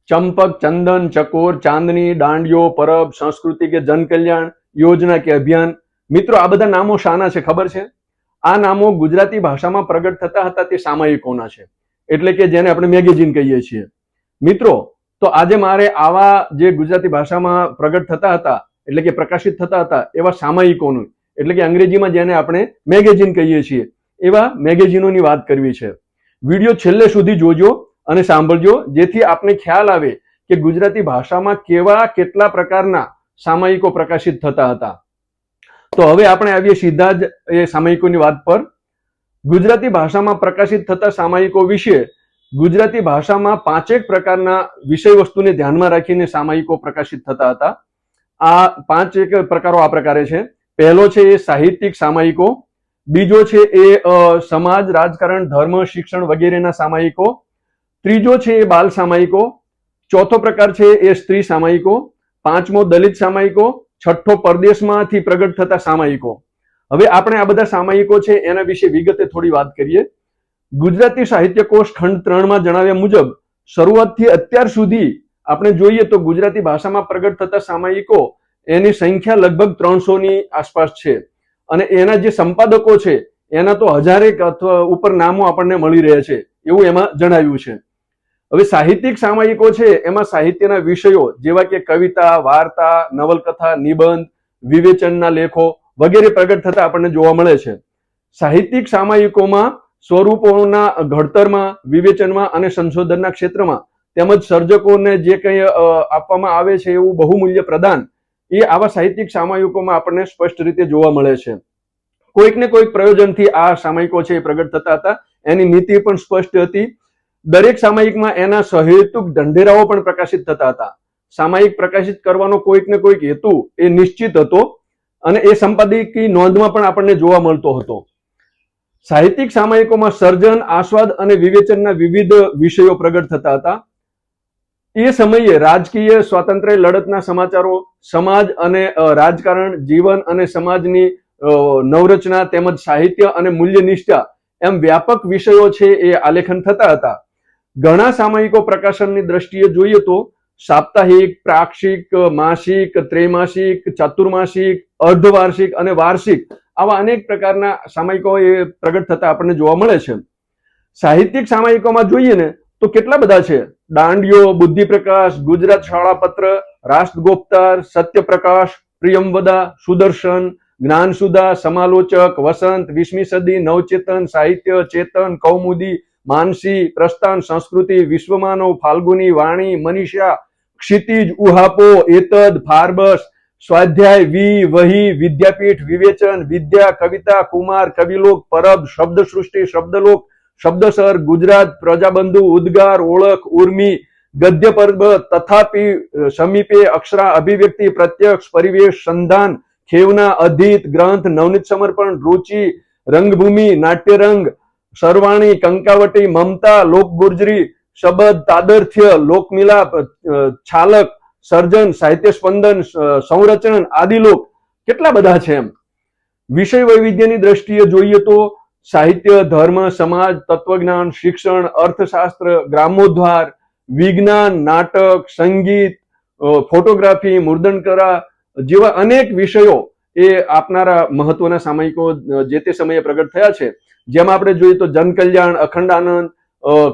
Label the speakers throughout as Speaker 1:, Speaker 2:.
Speaker 1: चंपक, चंदन, चकोर, चांदनी, दांडियो, परब, संस्कृति के जन कल्याण योजना के अभियान। मित्रों आ बधा नामो शाना छे खबर छे? आ नामो गुजराती भाषामां प्रगट थता हता ते सामयिकोना छे, એટલે કે જેને આપણે મેગેઝિન કહીએ છીએ। મિત્રો તો આજે મારે આવા જે ગુજરાતી ભાષામાં પ્રગટ થતા હતા એટલે કે પ્રકાશિત થતા હતા એવા સામયિકોનું એટલે કે અંગ્રેજીમાં જેને આપણે મેગેઝિન કહીએ છીએ એવા મેગેઝિનોની વાત કરવી છે। વિડિયો છેલ્લે સુધી જોજો અને સાંભળજો જેથી આપને ખ્યાલ આવે કે ગુજરાતી ભાષામાં કેવા કેટલા પ્રકારના સામયિકો પ્રકાશિત થતા હતા। તો હવે આપણે આવીએ सीधा ज એ સામયિકોની વાત પર। ગુજરાતી ભાષામાં પ્રકાશિત થતા સામયિકો વિશે ગુજરાતી ભાષામાં 5 એક પ્રકારના વિષય વસ્તુને ધ્યાનમાં રાખીને સામયિકો પ્રકાશિત થતા હતા। આ 5 એક પ્રકારો આ પ્રકારે છે। પહેલો છે એ સાહિત્યિક સામયિકો, બીજો છે એ સમાજ, રાજકારણ, ધર્મ, શિક્ષણ વગેરેના સામયિકો, ત્રીજો છે એ બાલ સામયિકો, ચોથો પ્રકાર છે એ સ્ત્રી સામયિકો, પાંચમો દલિત સામયિકો, છઠ્ઠો પરદેશમાંથી પ્રગટ થતા સામયિકો। હવે આપણે આ બધા સામયિકો છે એના વિશે વિગતે થોડી વાત કરીએ। ગુજરાતી સાહિત્યકોશ ખંડ 3 માં જણાવ્યા મુજબ શરૂઆતથી અત્યાર સુધી આપણે જોઈએ તો ગુજરાતી ભાષામાં પ્રગટ થતા સામયિકો એની સંખ્યા લગભગ 300 ની આસપાસ છે અને એના જે સંપાદકો છે એના તો હજારેક અથવા ઉપર નામો આપણને મળી રહ્યા છે એવું એમાં જણાવ્યું છે। હવે સાહિત્યિક સામયિકો છે એમાં સાહિત્યના વિષયો જેવા કે કવિતા, વાર્તા, નવલકથા, નિબંધ, વિવેચનના લેખો વગેરે પ્રગટ થતા આપણને જોવા મળે છે। સાહિત્યિક સામયિકોમાં સ્વરૂપોના ઘડતરમાં, વિવેચનમાં અને સંશોધનના ક્ષેત્રમાં તેમજ સર્જકોને જે કંઈ આપવામાં આવે છે એવું બહુમૂલ્ય પ્રદાન એ આવા સાહિત્યિક સામયિકોમાં આપણને સ્પષ્ટ રીતે જોવા મળે છે। કોઈક ને કોઈક પ્રયોજનથી આ સામયિકો છે એ પ્રગટ થતા હતા। એની નીતિ પણ સ્પષ્ટ હતી। દરેક સામયિકમાં એના સહેતુક ઢંઢેરાઓ પણ પ્રકાશિત થતા હતા। સામયિક પ્રકાશિત કરવાનો કોઈક ને કોઈક હેતુ એ નિશ્ચિત હતો અને એ સંપાદકીય નોંધમાં પણ આપણને જોવા મળતો હતો। સાહિત્યિક સામયિકોમાં સર્જન, આસ્વાદ અને વિવેચનના વિવિધ વિષયો પ્રગટ થતા હતા। એ સમયે રાજકીય સ્વાતંત્ર્ય લડતના સમાચારો, સમાજ અને રાજકારણ, જીવન અને સમાજની નવરચના તેમજ સાહિત્ય અને મૂલ્યનિષ્ઠા એમ વ્યાપક વિષયો છે એ આલેખન થતા હતા। ઘણા સામયિકો પ્રકાશનની દ્રષ્ટિએ જોઈએ તો સાપ્તાહિક, પ્રાક્ષિક, માસિક, ત્રૈમાસિક, ચાતુર્માસિક, અર્ધવાર્ષિક અને વાર્ષિક આવા અનેક પ્રકારના સામયિકો એ પ્રગટ થતા આપણને જોવા મળે છે। સાહિત્યિક સામયિકોમાં જોઈએ ને તો કેટલા બધા છે। દાંડિયો, બુદ્ધિપ્રકાશ, ગુજરાત શાળાપત્ર, રાષ્ટ્રગોપ્તાર, સત્યપ્રકાશ, પ્રિયમવદા, સુદર્શન, જ્ઞાનસુધા, સમાલોચક, વસંત, 20મી સદી, નવચેતન, સાહિત્ય, ચેતન, કૌમુદી, માનસી, પ્રસ્થાન, સંસ્કૃતિ, વિશ્વમાનવ, ફાલ્ગુની, વાણી, મનીષા, क्षितिज, उहापो, एतद, फारबस, स्वाध्याय, वही, विद्यापीठ, विवेचन, विद्या, कविता, कुमार, कविलोक, परब, शब्द सृष्टि, शब्दलोक, शब्दसर, गुजरात, प्रजाबंधु, उद्गार, ओळख, उर्मी, गद्य पर्व, तथापि, समीपे, अक्षरा, अभिव्यक्ति, प्रत्यक्ष, परिवेश, संधान, खेवना, अधीत, ग्रंथ, नवनीत समर्पण, रुचि, रंगभूमि, नाट्यरंग, सर्वाणी, कंकावटी, ममता, लोकगुर्जरी, शब्द, तादर्थ्य, लोकमिलाप, छालक, सर्जन, साहित्य स्पंदन, संरचन आदि लोक કેટલા બધા છે એમ। વિષય વૈવિધ્યની દ્રષ્ટિએ જોઈએ તો સાહિત્ય, ધર્મ, સમાજ, તત્વજ્ઞાન, શિક્ષણ, અર્થશાસ્ત્ર, ગ્રામોદ્ધાર, વિજ્ઞાન, નાટક, સંગીત, ફોટોગ્રાફી, મુદ્રણકલા જેવા અનેક વિષયો એ આપનારા મહત્વના સામયિકો જે તે સમયે પ્રગટ થયા છે। જેમાં આપણે જોઈએ તો જનકલ્યાણ, અખંડાનંદ,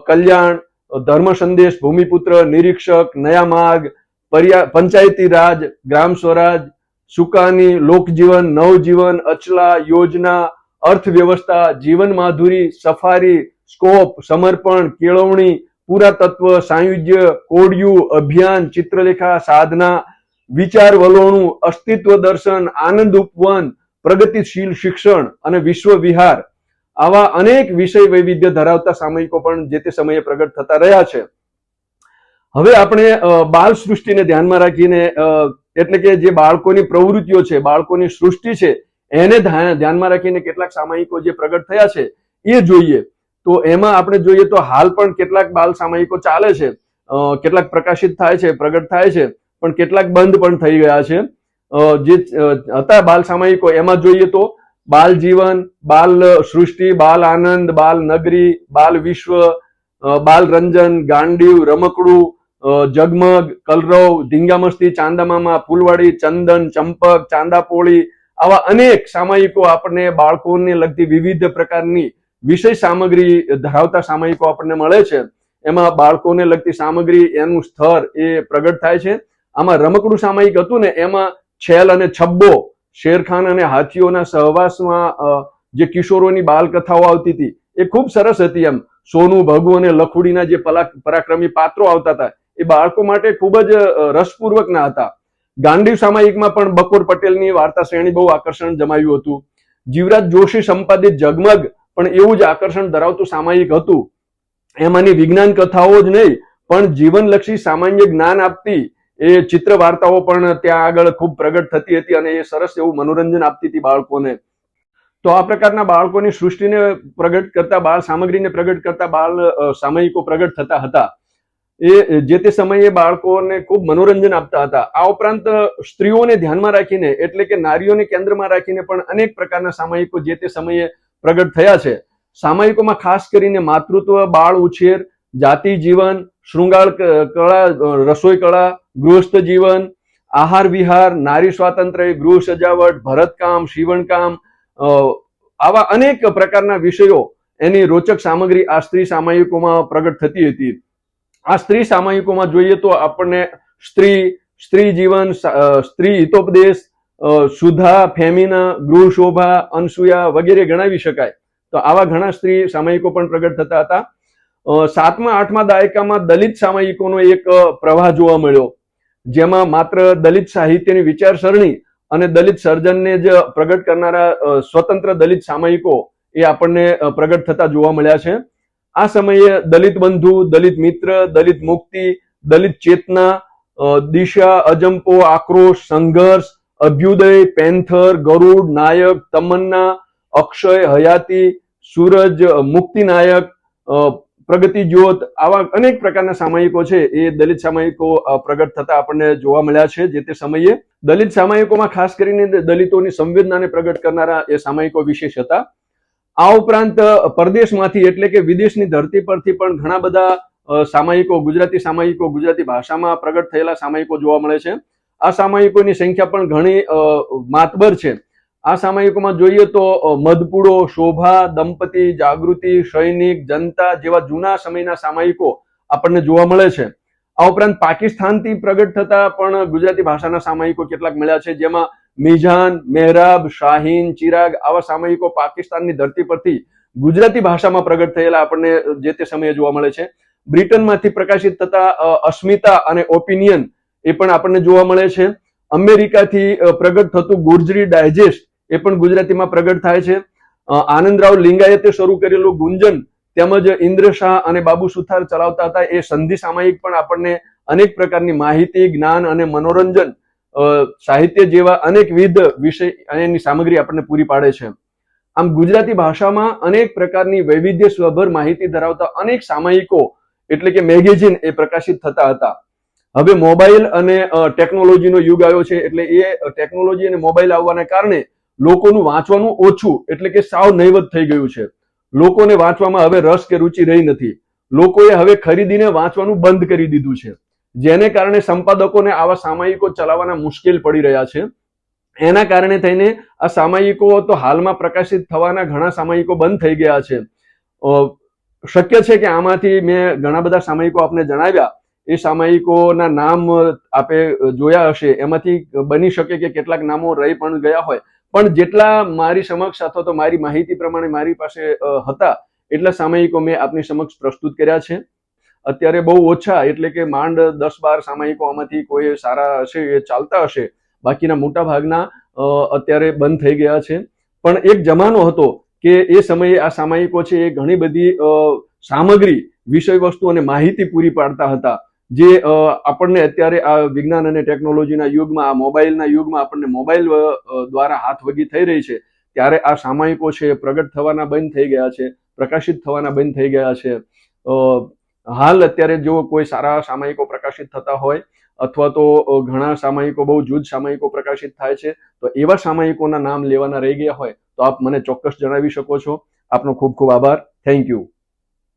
Speaker 1: કલ્યાણ, ધર્મ સંદેશ, ભૂમિપુત્ર, નિરીક્ષક, નયા માર્ગ, पंचायती राज, ग्राम स्वराज, सुकानी, लोकजीवन, नवजीवन, अचला, योजना, अर्थव्यवस्था, जीवन माधुरी, सफारी, स्कोप, समर्पण, केळवणी, पुरातत्व, सायुज्य, कोडियू, अभियान, चित्रलेखा, साधना, विचार वलोणु, अस्तित्व दर्शन, आनंद उपवन, प्रगतिशील शिक्षण અને વિશ્વ વિહાર આવા અનેક વિષય વૈવિધ્ય ધરાવતા સામયિકો પણ જે તે સમયે પ્રગટ થતા રહ્યા છે। હવે આપણે બાળ સૃષ્ટિને ધ્યાનમાં રાખીને એટલે કે જે બાળકોની પ્રવૃત્તિઓ છે, બાળકોની સૃષ્ટિ છે એને ધ્યાનમાં રાખીને કેટલાક સામયિકો જે પ્રગટ થયા છે એ જોઈએ। તો એમાં આપણે જોઈએ તો હાલ પણ કેટલાક બાળ સામયિકો ચાલે છે, કેટલાક પ્રકાશિત થાય છે, પ્રગટ થાય છે, પણ કેટલાક બંધ પણ થઈ ગયા છે। જે હતા બાળ સામયિકો એમાં જોઈએ તો બાલ જીવન, બાલ સૃષ્ટિ, બાલ આનંદ, બાલ નગરી, બાલ વિશ્વ, બાલ રંજન, ગાંડીવ, રમકડું, જગમગ, કલરવ, ધીંગામસ્તી, ચાંદામામા, ફૂલવાડી, ચંદન, ચંપક, ચાંદાપોળી, આવા અનેક સામાયિકો આપણને બાળકોને લગતી વિવિધ પ્રકારની વિષય સામગ્રી ધરાવતા સામાયિકો આપણને મળે છે. એમાં બાળકોને લગતી સામગ્રી એનું સ્તર એ પ્રગટ થાય છે. આમાં રમકડું સામાયિક હતું ને, એમાં છેલ અને છબ્બો, શેરખાન અને હાથીઓના સહવાસમાં જે કિશોરોની બાલકથાઓ આવતી હતી એ ખૂબ સરસ હતી. એમ સોનું, ભગુ અને લખુડીના જે પરાક્રમી પાત્રો આવતા હતા એ બાળકો માટે ખૂબ જ રસપૂર્વકના હતા. ગાંડીવ સામાયિકમાં પણ બકોર પટેલની વાર્તા શ્રેણી બહુ આકર્ષણ જમાવ્યું હતું. જીવરાજ જોશી સંપાદિત જગમગ પણ એવું જ આકર્ષણ ધરાવતું સામાયિક હતું. એમાંની વિજ્ઞાન કથાઓ જ નહીં પણ જીવનલક્ષી સામાન્ય જ્ઞાન આપતી એ ચિત્ર વાર્તાઓ પણ ત્યાં આગળ ખૂબ પ્રગટ થતી હતી અને એ સરસ એવું મનોરંજન આપતી હતી બાળકોને. તો આ પ્રકારના બાળકોની સૃષ્ટિને પ્રગટ કરતા, બાળ સામગ્રીને પ્રગટ કરતા બાળ સામાયિકો પ્રગટ થતા હતા. એ જે તે સમયે બાળકોને ખૂબ મનોરંજન આપતા હતા. આ ઉપરાંત સ્ત્રીઓને ધ્યાનમાં રાખીને, એટલે કે નારીઓને કેન્દ્રમાં રાખીને પણ અનેક પ્રકારના સામાયિકો જે તે સમયે પ્રગટ થયા છે. સામાયિકોમાં ખાસ કરીને માતૃત્વ, બાળ ઉછેર, જાતિ જીવન, શૃંગાર કળા, રસોઈ કળા, ગૃહસ્થ જીવન, આહાર વિહાર, નારી સ્વાતંત્ર્ય, ગૃહ સજાવટ, ભરતકામ, સીવણકામ, આવા અનેક પ્રકારના વિષયો એની રોચક સામગ્રી આ સ્ત્રી સામાયિકોમાં પ્રગટ થતી હતી. આ સ્ત્રી સામાયિકોમાં જોઈએ તો આપણને સ્ત્રી જીવન, સ્ત્રી હિતોપદેશ, સુધા, ફેમિના, ગૃહ શોભા, અનસુયા વગેરે ગણાવી શકાય. તો આવા ઘણા સ્ત્રી સામાયિકો પણ પ્રગટ થતા હતા. 7મા 8મા દાયકામાં દલિત સામાયિકોનો એક પ્રવાહ જોવા મળ્યો, જેમાં માત્ર દલિત સાહિત્યની વિચારસરણી અને દલિત સર્જનને જ પ્રગટ કરનારા સ્વતંત્ર દલિત સામાયિકો એ આપણને પ્રગટ થતા જોવા મળ્યા છે. આ સમયે દલિત બંધુ, દલિત મિત્ર, દલિત મુક્તિ, દલિત ચેતના, દિશા, અજંપો, આક્રોશ, સંઘર્ષ, અભ્યુદય, પેન્થર, ગરુડ, નાયક, તમન્ના, અક્ષય, હયાતી, સૂરજ, મુક્તિનાયક, પ્રગતિ જ્યોત, આવા અનેક પ્રકારના સામાયિકો છે એ દલિત સામાયિકો પ્રગટ થતા આપણને જોવા મળ્યા છે જે તે સમયે. દલિત સામાયિકોમાં ખાસ કરીને દલિતોની સંવેદનાને પ્રગટ કરનારા એ સામાયિકો વિશેષ હતા. આ ઉપરાંત પરદેશમાંથી, એટલે કે વિદેશની ધરતી પરથી પણ ઘણા બધા સામાયિકો, ગુજરાતી ભાષામાં પ્રગટ થયેલા સામાયિકો જોવા મળે છે. આ સામાયિકોની સંખ્યા પણ ઘણી માતબર છે. આ સામાયિકોમાં જોઈએ તો મધપુડો, શોભા, દંપતિ, જાગૃતિ, સૈનિક, જનતા જેવા જૂના સમયના સામાયિકો આપણને જોવા મળે છે. આ ઉપરાંત પાકિસ્તાનથી પ્રગટ થતા પણ ગુજરાતી ભાષાના સામાયિકો કેટલાક મળ્યા છે, જેમાં મિજાન, મહેરાબ, શાહીન, ચિરાગ આવા સામાયિકો પાકિસ્તાનની ધરતી પરથી ગુજરાતી ભાષામાં પ્રગટ થયેલા આપણને જે તે સમયે જોવા મળે છે. બ્રિટનમાંથી પ્રકાશિત થતા અસ્મિતા અને ઓપિનિયન એ પણ આપણને જોવા મળે છે. અમેરિકાથી પ્રગટ થતું ગુર્જરી ડાયજેસ્ટ એ પણ ગુજરાતીમાં પ્રગટ થાય છે. આનંદરાવ લિંગાયતે શરૂ કરેલું ગુંજન તેમજ ઇન્દ્ર શાહ અને બાબુ સુથાર ચલાવતા હતા એ સંધિ સામાયિક પણ આપણને અનેક પ્રકારની માહિતી, જ્ઞાન અને મનોરંજન સાહિત્ય જેવા અનેકવિધ વિષય એની સામગ્રી આપણને પૂરી પાડે છે. આમ ગુજરાતી ભાષામાં અનેક પ્રકારની વૈવિધ્યસભર માહિતી ધરાવતા અનેક સામાયિકો એટલે કે મેગેઝિન એ પ્રકાશિત થતા હતા. હવે મોબાઈલ અને ટેકનોલોજીનો યુગ આવ્યો છે, એટલે એ ટેકનોલોજી અને મોબાઈલ આવવાના કારણે લોકોનું વાંચવાનું ઓછું એટલે કે સાવ નહીવત થઈ ગયું છે. લોકોને વાંચવામાં હવે રસ કે રુચિ રહી નથી. લોકોએ હવે ખરીદીને વાંચવાનું બંધ કરી દીધું છે, જેને કારણે સંપાદકોને આવા સામાયિકો ચલાવવાના મુશ્કેલ પડી રહ્યા છે. એના કારણે થઈને આ સામાયિકો તો હાલમાં પ્રકાશિત થવાના ઘણા સામાયિકો બંધ થઈ ગયા છે. શક્ય છે કે આમાંથી મેં ઘણા બધા સામાયિકો આપને જણાવ્યા, એ સામાયિકોના નામ આપે જોયા હશે, એમાંથી બની શકે કે કેટલાક નામો રહી પણ ગયા હોય, પણ જેટલા મારી સમક્ષ અથવા તો મારી માહિતી પ્રમાણે મારી પાસે હતા એટલા સામાયિકો મેં આપની સમક્ષ પ્રસ્તુત કર્યા છે. અત્યારે બહુ ઓછા એટલે કે માંડ 10-12 સામાયિકો આમાંથી કોઈ સારા હશે એ ચાલતા હશે, બાકીના મોટા ભાગના અત્યારે બંધ થઈ ગયા છે. પણ એક જમાનો હતો કે એ સમયે આ સામાયિકો છે એ ઘણી બધી સામગ્રી, વિષય વસ્તુ અને માહિતી પૂરી પાડતા હતા, જે આપણને અત્યારે આ વિજ્ઞાન અને ટેકનોલોજીના યુગમાં, આ મોબાઈલના યુગમાં આપણને મોબાઈલ દ્વારા હાથવગી થઈ રહી છે, ત્યારે આ સામાયિકો છે પ્રગટ થવાના બંધ થઈ ગયા છે, પ્રકાશિત થવાના બંધ થઈ ગયા છે. હાલ અત્યારે જો કોઈ સારા સામાયિકો પ્રકાશિત થતા હોય અથવા તો ઘણા સામાયિકો, બહુ જૂજ સામાયિકો પ્રકાશિત થાય છે, તો એવા સામાયિકોના નામ લેવાના રહી ગયા હોય તો આપ મને ચોક્કસ જણાવી શકો છો. આપનો ખૂબ ખૂબ આભાર. Thank you.